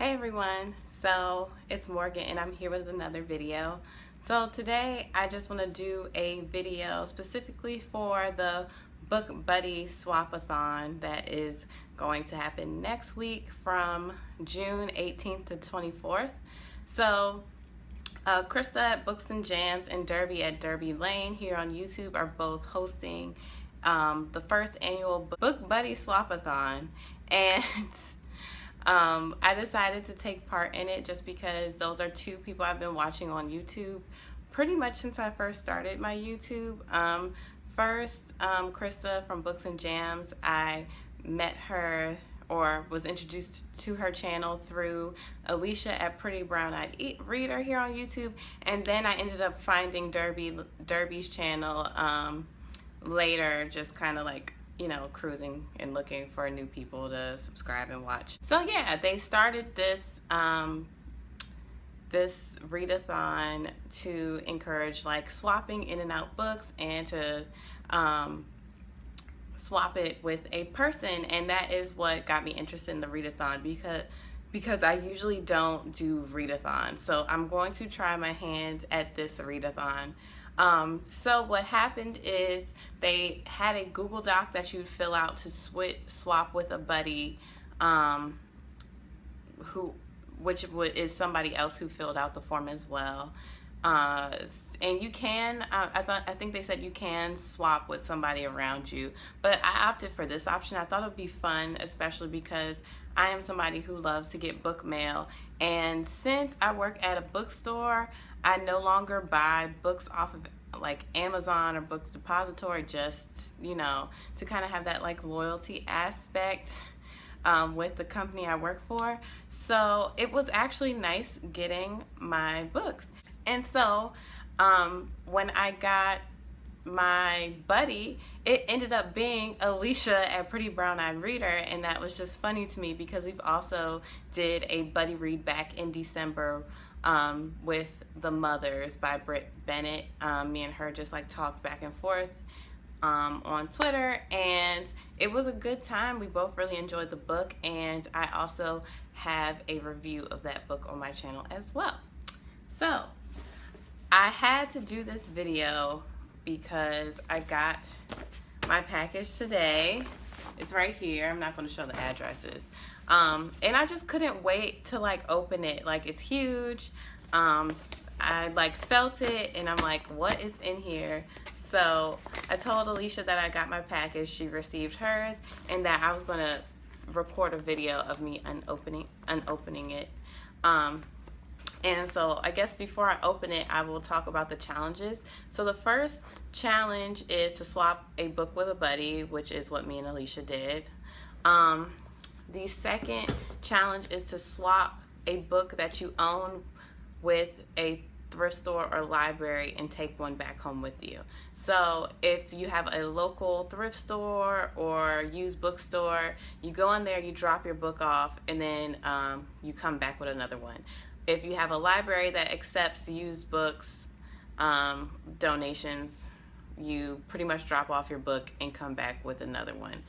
Hey everyone, so it's Morgan and I'm here with another video. So today I just want to do a video specifically for the Book Buddy Swap-a-thon that is going to happen next week from June 18th to 24th. So Krista at Books and Jams and Derby at Derby Lane here on YouTube are both hosting the first annual Book Buddy Swap-a-thon, and I decided to take part in it just because those are two people I've been watching on YouTube pretty much since I first started my YouTube. Krista from Books and Jams, I met her or was introduced to her channel through Alicia at Pretty Brown Eyed Reader here on YouTube, and then I ended up finding Derby's channel later, just kind of like, you know, cruising and looking for new people to subscribe and watch. So yeah, they started this this readathon to encourage like swapping in and out books and to swap it with a person, and that is what got me interested in the readathon because I usually don't do readathons. So I'm going to try my hand at this readathon. So what happened is they had a Google Doc that you'd fill out to swap with a buddy, which is somebody else who filled out the form as well. And you can, I think they said you can swap with somebody around you, but I opted for this option. I thought it would be fun, especially because I am somebody who loves to get book mail, and since I work at a bookstore, I no longer buy books off of like Amazon or Books Depository, just, you know, to kind of have that like loyalty aspect with the company I work for. So it was actually nice getting my books. And so when I got my buddy, it ended up being Alicia at Pretty Brown Eyed Reader, and that was just funny to me because we've also did a buddy read back in December with The Mothers by Britt Bennett. Me and her just like talked back and forth on Twitter, and it was a good time. We both really enjoyed the book, and I also have a review of that book on my channel as well. So I had to do this video because I got my package today. It's right here. I'm not going to show the addresses. And I just couldn't wait to like open it. Like, it's huge. I like felt it and I'm like, what is in here? So I told Alicia that I got my package, she received hers, and that I was going to record a video of me unopening it. And so I guess before I open it, I will talk about the challenges. So the first challenge is to swap a book with a buddy, which is what me and Alicia did. The second challenge is to swap a book that you own with a thrift store or library and take one back home with you. So if you have a local thrift store or used bookstore, you go in there, you drop your book off, and then you come back with another one. If you have a library that accepts used books, donations, you pretty much drop off your book and come back with another one.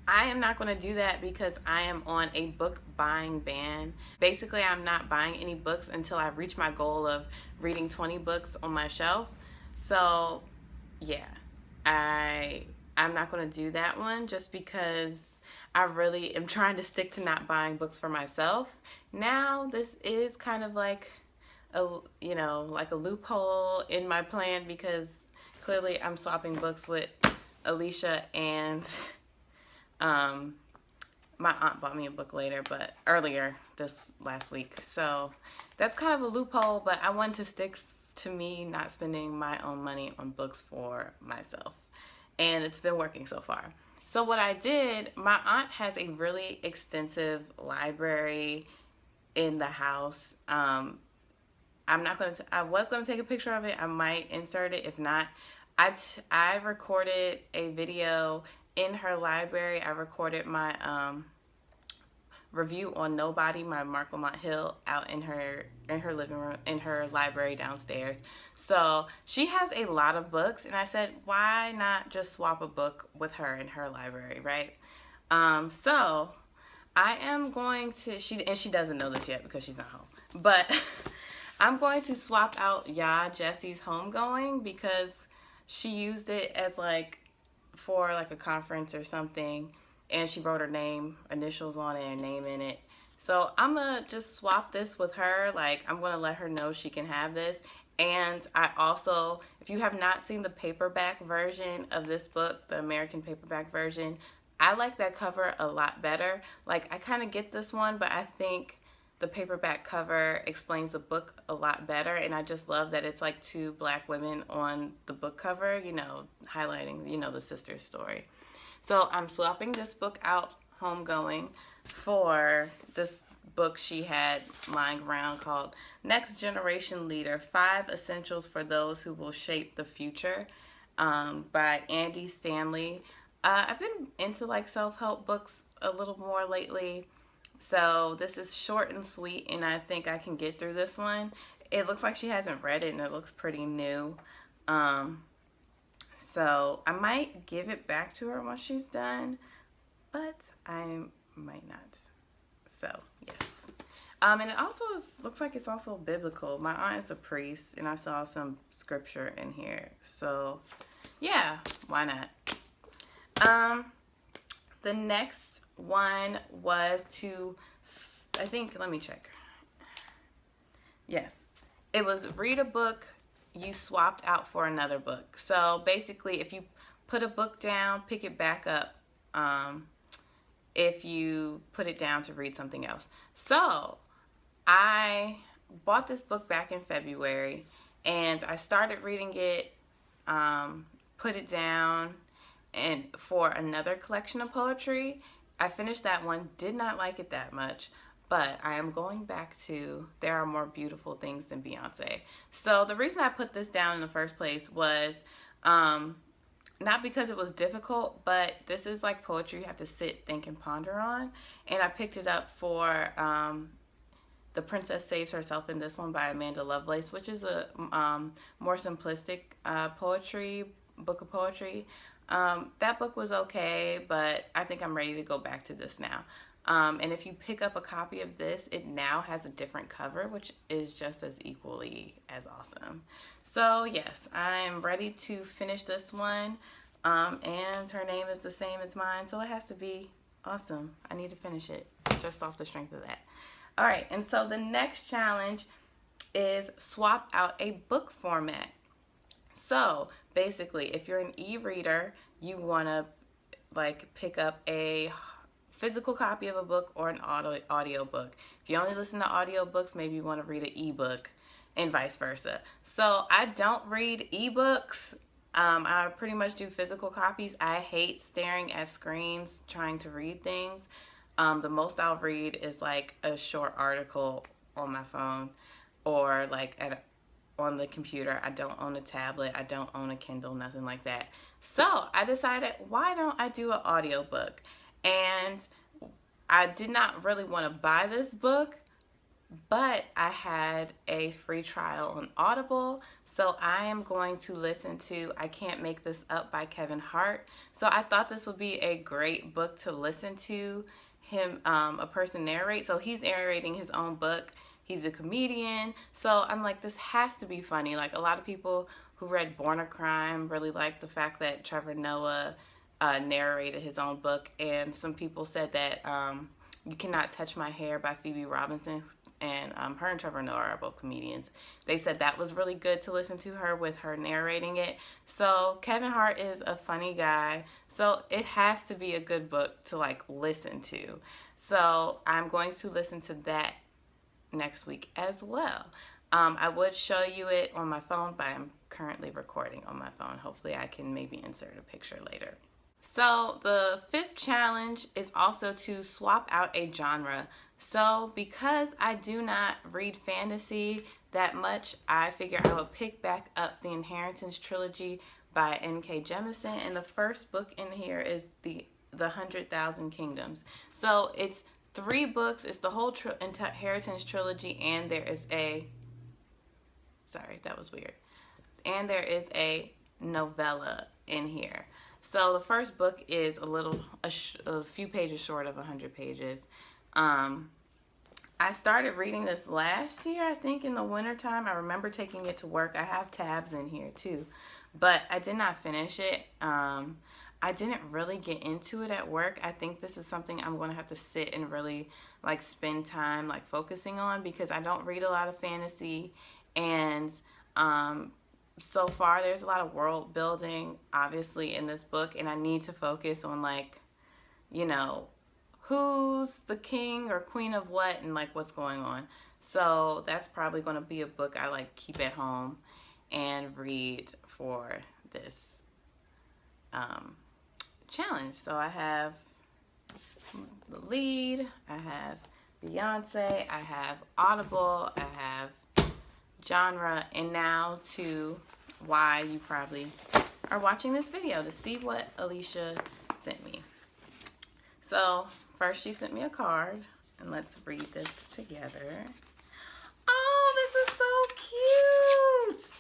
I am not going to do that because I am on a book buying ban. Basically, I'm not buying any books until I reach my goal of reading 20 books on my shelf. So yeah, I'm not going to do that one just because I really am trying to stick to not buying books for myself. Now this is kind of like a, you know, like a loophole in my plan because clearly I'm swapping books with Alicia, and my aunt bought me a book earlier this last week. So that's kind of a loophole, but I wanted to stick to me not spending my own money on books for myself. And it's been working so far. So what I did, my aunt has a really extensive library in the house. I was going to take a picture of it. I might insert it. If not, I recorded a video in her library. I recorded my review on Nobody, my Mark Lamont Hill, out in her living room, in her library downstairs. So she has a lot of books, and I said, why not just swap a book with her in her library, right? So I am going to, and she doesn't know this yet because she's not home, but I'm going to swap out Jessie's Homegoing because she used it as like for like a conference or something, and she wrote her name, initials on it, and name in it. So I'm gonna just swap this with her. Like, I'm gonna let her know she can have this. And I also, if you have not seen the paperback version of this book, the American paperback version, I like that cover a lot better. Like, I kind of get this one, but I think the paperback cover explains the book a lot better. And I just love that it's like two black women on the book cover, you know, highlighting, you know, the sister's story. So I'm swapping this book out, Homegoing, for this book she had lying around called Next Generation Leader, 5 Essentials for Those Who Will Shape the Future, by Andy Stanley. I've been into like self-help books a little more lately, so this is short and sweet, and I think I can get through this one. It looks like she hasn't read it, and it looks pretty new. So I might give it back to her once she's done, but I might not. So, yes. And it also looks like it's also biblical. My aunt is a priest, and I saw some scripture in here. So, yeah, why not? The next one was to, I think, let me check. Yes. It was read a book you swapped out for another book. So, basically, if you put a book down, pick it back up. If you put it down to read something else. So I bought this book back in February, and I started reading it, put it down, and for another collection of poetry. I finished that one, did not like it that much, but I am going back to There Are More Beautiful Things Than Beyonce. So the reason I put this down in the first place was not because it was difficult, but this is like poetry you have to sit, think, and ponder on. And I picked it up for The Princess Saves Herself in this one by Amanda Lovelace, which is a more simplistic book of poetry. That book was okay, but I think I'm ready to go back to this now. And if you pick up a copy of this, it now has a different cover, which is just as equally as awesome. So yes, I'm ready to finish this one. And her name is the same as mine, so it has to be awesome. I need to finish it just off the strength of that. All right, and so the next challenge is swap out a book format. So basically, if you're an e-reader, you want to like pick up a physical copy of a book or an audio book. If you only listen to audiobooks, maybe you want to read an ebook, and vice versa. So I don't read ebooks. I pretty much do physical copies. I hate staring at screens trying to read things. The most I'll read is like a short article on my phone or like on the computer. I don't own a tablet. I don't own a Kindle, nothing like that. So I decided, why don't I do an audiobook? And I did not really want to buy this book, but I had a free trial on Audible, so I am going to listen to I Can't Make This Up by Kevin Hart. So I thought this would be a great book to listen to him, a person narrate. So he's narrating his own book. He's a comedian, so I'm like, this has to be funny. Like, a lot of people who read Born a Crime really liked the fact that Trevor Noah narrated his own book, and some people said that You Cannot Touch My Hair by Phoebe Robinson, and her and Trevor Noah are both comedians. They said that was really good to listen to her with her narrating it. So Kevin Hart is a funny guy, so it has to be a good book to like listen to. So I'm going to listen to that next week as well. I would show you it on my phone, but I'm currently recording on my phone. Hopefully I can maybe insert a picture later. So the 5th challenge is also to swap out a genre. So because I do not read fantasy that much, I figured I would pick back up the Inheritance trilogy by N.K. Jemisin, and the first book in here is the 100,000 Kingdoms. So it's 3 books. It's the whole Inheritance trilogy, and there is a, sorry, that was weird, and there is a novella in here. So the first book is a few pages short of 100 pages. Um, I started reading this last year, I think in the wintertime. I remember taking it to work. I have tabs in here too, but I did not finish it. I didn't really get into it at work. I think this is something I'm going to have to sit and really like spend time like focusing on, because I don't read a lot of fantasy, and so far there's a lot of world building obviously in this book, and I need to focus on like, you know, who's the king or queen of what and like what's going on. So that's probably going to be a book I like keep at home and read for this challenge. So I have the lead, I have Beyonce, I have Audible, I have genre, and now to why you probably are watching this video, to see what Alicia sent me. So first she sent me a card, and let's read this together. Oh, this is so cute.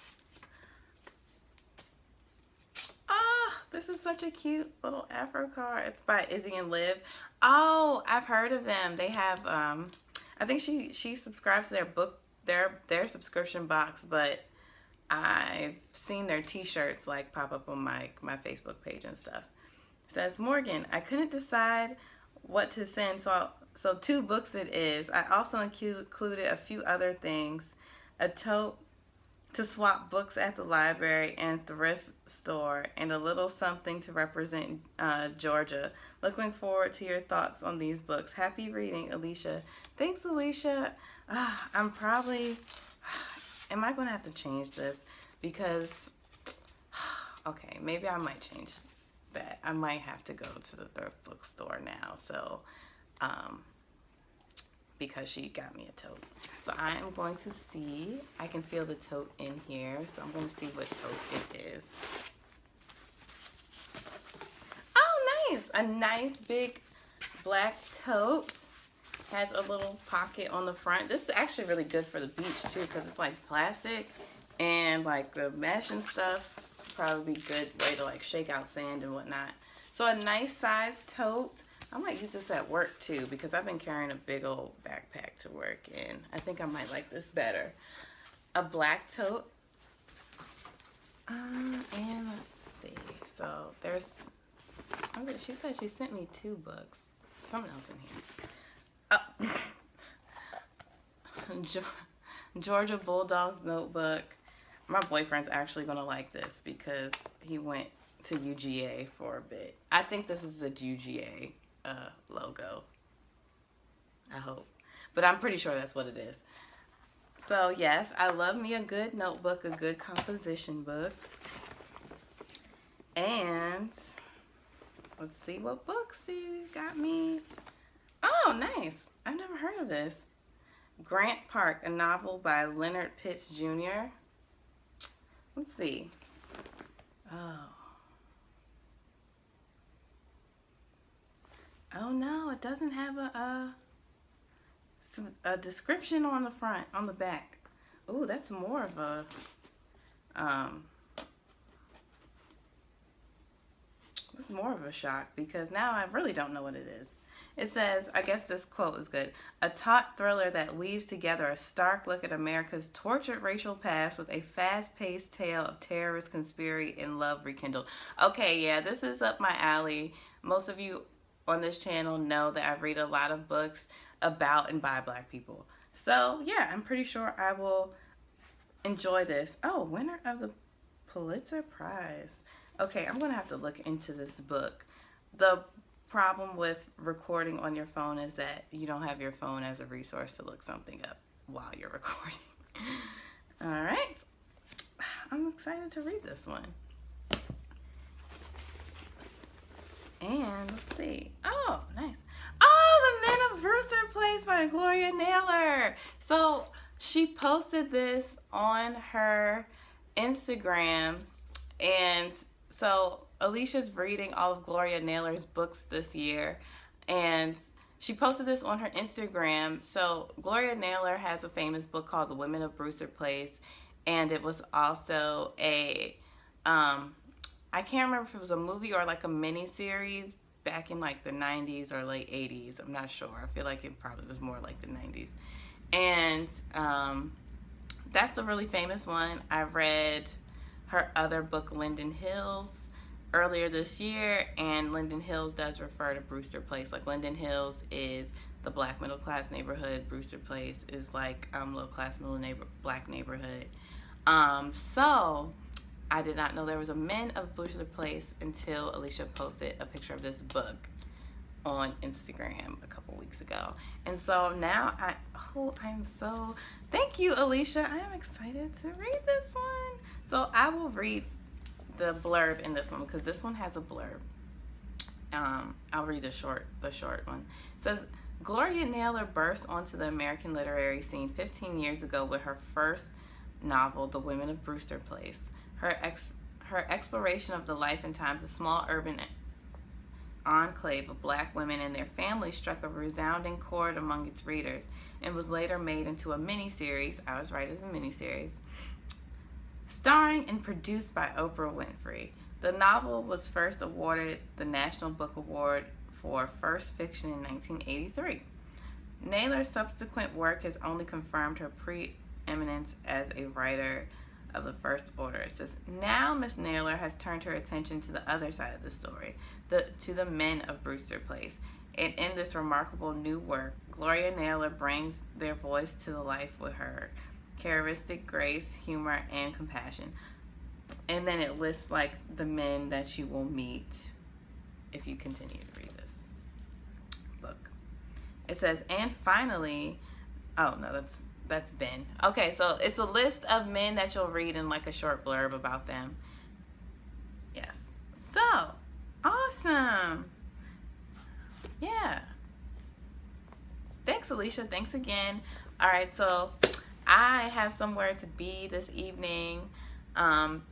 This is such a cute little Afro card. It's by Izzy and Liv. Oh, I've heard of them. They have I think she subscribes to their subscription box, but I've seen their t-shirts like pop up on my Facebook page and stuff. It says, Morgan, I couldn't decide what to send, so 2 books it is. I also included a few other things, a tote to swap books at the library and thrift store, and a little something to represent Georgia. Looking forward to your thoughts on these books. Happy reading, Alicia. Thanks, Alicia. I'm probably, am I going to have to change this? Because, okay, maybe I might change that. I might have to go to the thrift bookstore now. So, because she got me a tote. So I am going to see, I can feel the tote in here, so I'm going to see what tote it is. Oh, nice! A nice big black tote. Has a little pocket on the front. This is actually really good for the beach too, because it's like plastic, and like the mesh and stuff probably be good way to like shake out sand and whatnot. So a nice size tote. I might use this at work too, because I've been carrying a big old backpack to work, and I think I might like this better. A black tote. And let's see. So there's, she said she sent me 2 books. Something else in here. Georgia Bulldogs Notebook. My boyfriend's actually going to like this because he went to UGA for a bit. I think this is the UGA logo. I hope. But I'm pretty sure that's what it is. So yes, I love me a good notebook, a good composition book. And let's see what books you got me. Oh, nice. I've never heard of this. Grant Park, a novel by Leonard Pitts Jr. Let's see. Oh no, it doesn't have a description on the front, on the back. Oh, that's more of a this is more of a shock, because now I really don't know what it is. It says, I guess this quote is good, a taut thriller that weaves together a stark look at America's tortured racial past with a fast-paced tale of terrorist conspiracy and love rekindled. Okay, yeah, this is up my alley. Most of you on this channel know that I read a lot of books about and by Black people. So, yeah, I'm pretty sure I will enjoy this. Oh, winner of the Pulitzer Prize. Okay, I'm going to have to look into this book. The problem with recording on your phone is that you don't have your phone as a resource to look something up while you're recording. All right. I'm excited to read this one. And let's see. Oh, nice. Oh, The Men of Brewster Place by Gloria Naylor. So she posted this on her Instagram, and so Alicia's reading all of Gloria Naylor's books this year, and she posted this on her Instagram. So Gloria Naylor has a famous book called The Women of Brewster Place, and it was also a I can't remember if it was a movie or like a mini series back in like the 90s or late 80s. I'm not sure. I feel like it probably was more like the 90s. And that's a really famous one. I read her other book, Linden Hills, earlier this year, and Linden Hills does refer to Brewster Place. Like, Linden Hills is the black middle class neighborhood. Brewster Place is like low class black neighborhood. So I did not know there was a Men of Brewster Place until Alicia posted a picture of this book on Instagram a couple weeks ago. And so now thank you, Alicia. I am excited to read this one. So I will read the blurb in this one because this one has a blurb. I'll read the short one. It says, Gloria Naylor burst onto the American literary scene 15 years ago with her first novel, The Women of Brewster Place. Her exploration of the life and times of small urban enclave of black women and their families struck a resounding chord among its readers and was later made into a miniseries. I was right, as a miniseries. Starring and produced by Oprah Winfrey. The novel was first awarded the National Book Award for First Fiction in 1983. Naylor's subsequent work has only confirmed her preeminence as a writer of the first order. It says, now Miss Naylor has turned her attention to the other side of the story, to the men of Brewster Place. And in this remarkable new work, Gloria Naylor brings their voice to the life with her characteristic grace, humor, and compassion. And then it lists like the men that you will meet if you continue to read this book. It says, and finally, oh no, that's Ben. Okay, so it's a list of men that you'll read in like a short blurb about them. Yes. So, awesome. Yeah. Thanks, Alicia. Thanks again. All right, so I have somewhere to be this evening.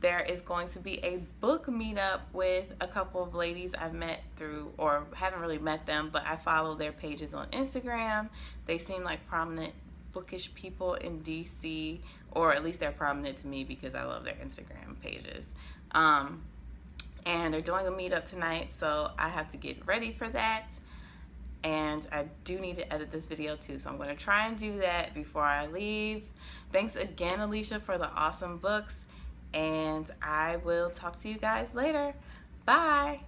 There is going to be a book meetup with a couple of ladies I've met through, or haven't really met them, but I follow their pages on Instagram. They seem like prominent bookish people in DC, or at least they're prominent to me because I love their Instagram pages. And they're doing a meetup tonight, so I have to get ready for that. And I do need to edit this video too, so I'm going to try and do that before I leave. Thanks again, Alicia, for the awesome books, and I will talk to you guys later. Bye.